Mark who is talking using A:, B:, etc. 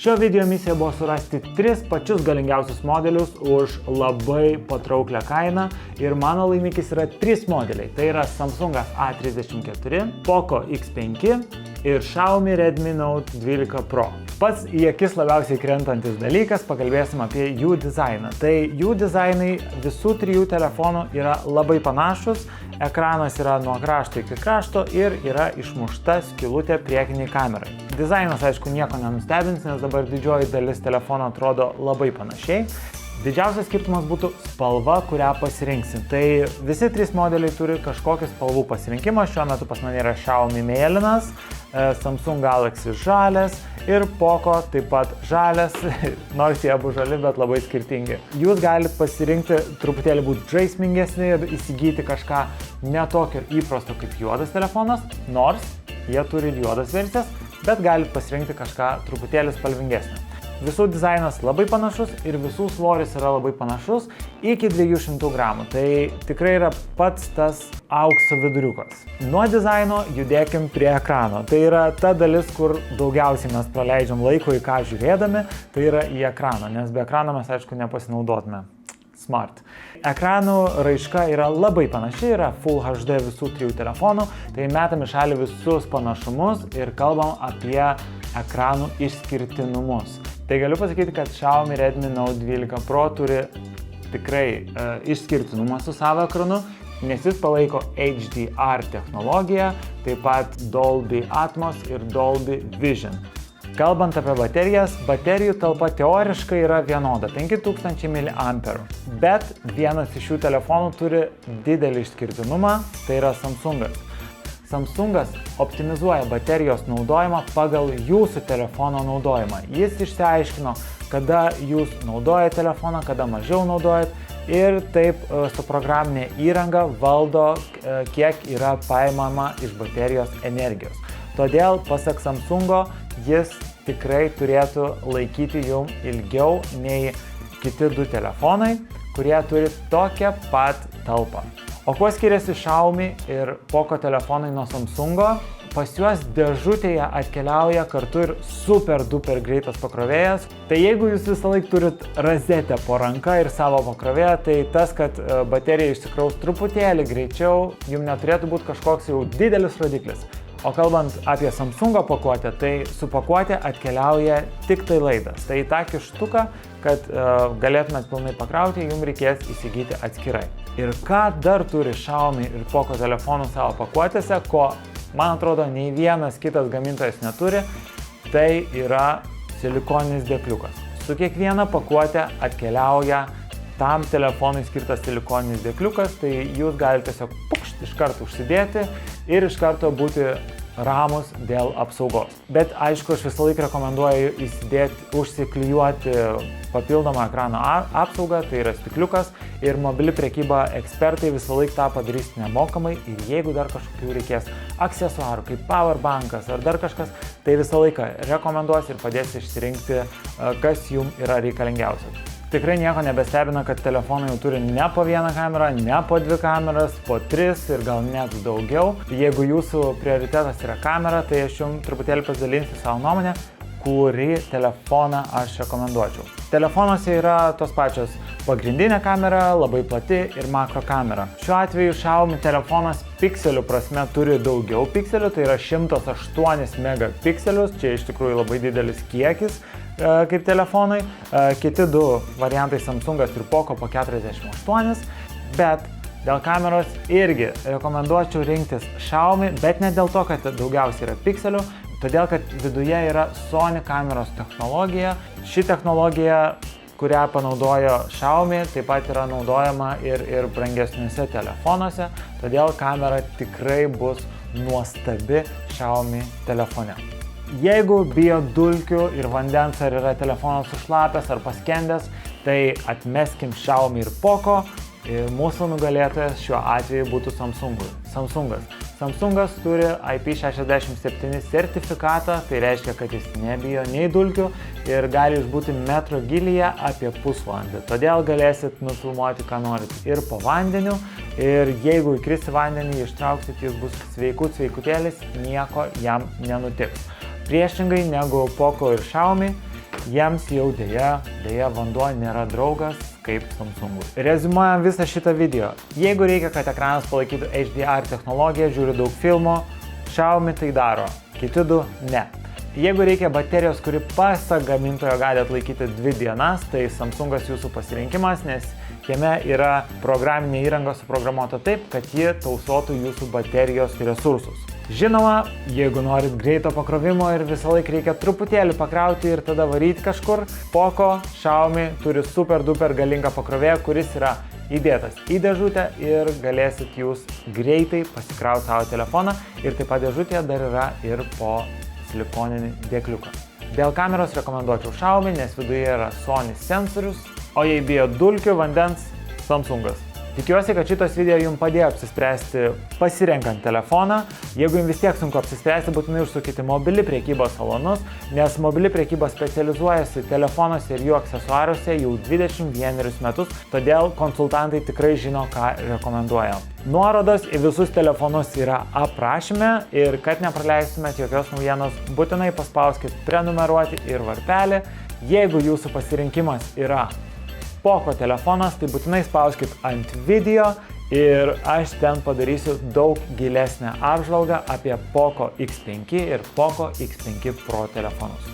A: Šio video misija buvo surasti 3 pačius galingiausius modelius už labai patrauklią kainą ir mano laimikis yra 3 modeliai. Tai yra Samsung A34, Poco X5 ir Xiaomi Redmi Note 12 Pro. Pats į akis labiausiai krentantis dalykas, pakalbėsim apie jų dizainą. Tai jų dizainai visų 3 telefonų yra labai panašus, ekranas yra nuo krašto iki krašto ir yra išmušta skylutė priekiniai kamerai. Dizainas, aišku, nieko nenustebins, nes dabar didžioji dalis telefono atrodo labai panašiai. Didžiausias skirtumas būtų spalva, kurią pasirinksim. Tai visi 3 modeliai turi kažkokį spalvų pasirinkimą. Šiuo metu pas mane yra Xiaomi mėlynas, Samsung Galaxy žalias ir Poco taip pat žalias, nors jie abu žali, bet labai skirtingi. Jūs galite pasirinkti truputėlį būti žaismingesnį ir įsigyti kažką netokio įprasto kaip juodas telefonas, nors jie turi ir juodas versijas, bet galite pasirinkti kažką truputėlį spalvingesnio. Visų dizainas labai panašus ir visų svoris yra labai panašus iki 200 gramų. Tai tikrai yra pats tas aukso viduriukas. Nuo dizaino judėkim prie ekrano. Tai yra ta dalis, kur daugiausiai mes praleidžiam laiko į ką žiūrėdami, tai yra į ekraną, nes be ekrano mes aišku nepasinaudotume. Smart. Ekranų raiška yra labai panaši, yra Full HD visų 3 telefonų, tai metam į šalį visus panašumus ir kalbam apie ekranų išskirtinumus. Tai galiu pasakyti, kad Xiaomi Redmi Note 12 Pro turi tikrai išskirtinumą su savo ekranu, nes jis palaiko HDR technologiją, taip pat Dolby Atmos ir Dolby Vision. Kalbant apie baterijas, baterijų talpa teoriškai yra vienoda, 5000 mAh. Bet vienas iš šių telefonų turi didelį išskirtinumą, tai yra Samsungas. Samsungas optimizuoja baterijos naudojimą pagal jūsų telefono naudojimą. Jis išsiaiškino, kada jūs naudojate telefoną, kada mažiau naudojat ir taip su programinė įranga valdo, kiek yra paimama iš baterijos energijos. Todėl, pasak Samsungo, jis tikrai turėtų laikyti jum ilgiau nei kiti 2 telefonai, kurie turi tokią pat talpą. O kuo skiriasi Xiaomi ir Poco telefonai nuo Samsungo? Pas juos dėžutėje atkeliauja kartu ir super duper greitas pakrovėjas. Tai jeigu jūs visą laiką turit rozetę po ranka ir savo pakrovėją, tai tas, kad baterija išsikraus truputėlį greičiau, jums neturėtų būti kažkoks jau didelis rodiklis. O kalbant apie Samsungo pakuotę, tai su pakuotė atkeliauja tik tai laidas. Tai tą kištuką, kad galėtumėt pilnai pakrauti, jums reikės įsigyti atskirai. Ir ką dar turi Xiaomi ir Poco telefonų savo pakuotėse, ko, man atrodo, nei vienas kitas gamintojas neturi, tai yra silikoninis dėkliukas. Su kiekviena pakuotė atkeliauja tam telefonui skirtas silikoninis dėkliukas, tai jūs galite tiesiog iš karto užsidėti ir iš karto būti ramus dėl apsaugos. Bet aišku, aš visą laiką rekomenduoju užsiklijuoti papildomą ekrano apsaugą, tai yra stikliukas, ir mobili prekyba ekspertai visą laiką tą padarys nemokamai ir jeigu dar kažkokių reikės aksesuarų, kaip powerbankas ar dar kažkas, tai visą laiką rekomenduos ir padės išsirinkti, kas jums yra reikalingiausias. Tikrai nieko nebestebina, kad telefonai jau turi ne po 1 kamerą, ne po 2 kameras, po 3 ir gal net daugiau. Jeigu jūsų prioritetas yra kamera, tai aš jums truputėlį pasidalinsiu savo nuomonę, kurį telefoną aš rekomenduočiau. Telefonuose yra tos pačios pagrindinė kamera, labai plati ir makro kamera. Šiuo atveju Xiaomi telefonas pikselių prasme turi daugiau pikselių, tai yra 108 megapikselius, čia iš tikrųjų labai didelis kiekis kaip telefonai. Kiti 2 variantai Samsungas ir Poco po 48, bet dėl kameros irgi rekomenduočiau rinktis Xiaomi, bet ne dėl to, kad daugiausiai yra pikselių, todėl kad viduje yra Sony kameros technologija. Ši technologija, kurią panaudojo Xiaomi, taip pat yra naudojama ir brangesniuose telefonuose, todėl kamera tikrai bus nuostabi Xiaomi telefone. Jeigu bijo dulkių ir vandens, ar yra telefonas sušlapęs ar paskendęs, tai atmeskim Xiaomi ir Poco ir mūsų nugalėtojas šiuo atveju būtų Samsungas. Samsungas turi IP67 sertifikatą, tai reiškia, kad jis nebijo nei dulkių ir gali išbūti metro gylyje apie pusvalandį. Todėl galėsit nufilmuoti, ką norit ir po vandeniu, ir jeigu įkris į vandenį, ištrauksit, jis bus sveikutėlis, nieko jam nenutiks. Priešingai negu Poco ir Xiaomi, jiems jau dėja vanduo nėra draugas kaip Samsungui. Reziumuojam visą šitą video. Jeigu reikia, kad ekranas palaikytų HDR technologiją, žiūri daug filmų, Xiaomi tai daro, kiti du ne. Jeigu reikia baterijos, kuri pasak gamintojo gali atlaikyti 2 dienas, tai Samsungas jūsų pasirinkimas, nes jame yra programinė įranga suprogramuota taip, kad ji tausotų jūsų baterijos resursus. Žinoma, jeigu norit greito pakrovimo ir visą laiką reikia truputėlį pakrauti ir tada varyti kažkur, Poco Xiaomi turi super duper galingą pakrovėją, kuris yra įdėtas į dėžutę ir galėsit jūs greitai pasikrauti savo telefoną ir taip pat dėžutėje dar yra ir po silikoninį dėkliuką. Dėl kameros rekomenduočiau Xiaomi, nes viduje yra Sony sensorius, o jei bijo dulkių, vandens, Samsungas. Tikiuosi, kad šitas video jums padėjo apsispręsti pasirenkant telefoną. Jeigu jums vis tiek sunku apsispręsti, būtinai užsukite mobili prekybos salonus, nes mobili prekyba specializuojasi telefonuose ir jų aksesuaruose jau 21 metus, todėl konsultantai tikrai žino, ką rekomenduoja. Nuorodos į visus telefonus yra aprašyme ir kad nepraleistumėt jokios naujienos, būtinai paspauskit prenumeruoti ir varpelį. Jeigu jūsų pasirinkimas yra Poco telefonas, tai būtinai spauskit ant video ir aš ten padarysiu daug gilesnę apžvalgą apie Poco X5 ir Poco X5 Pro telefonus.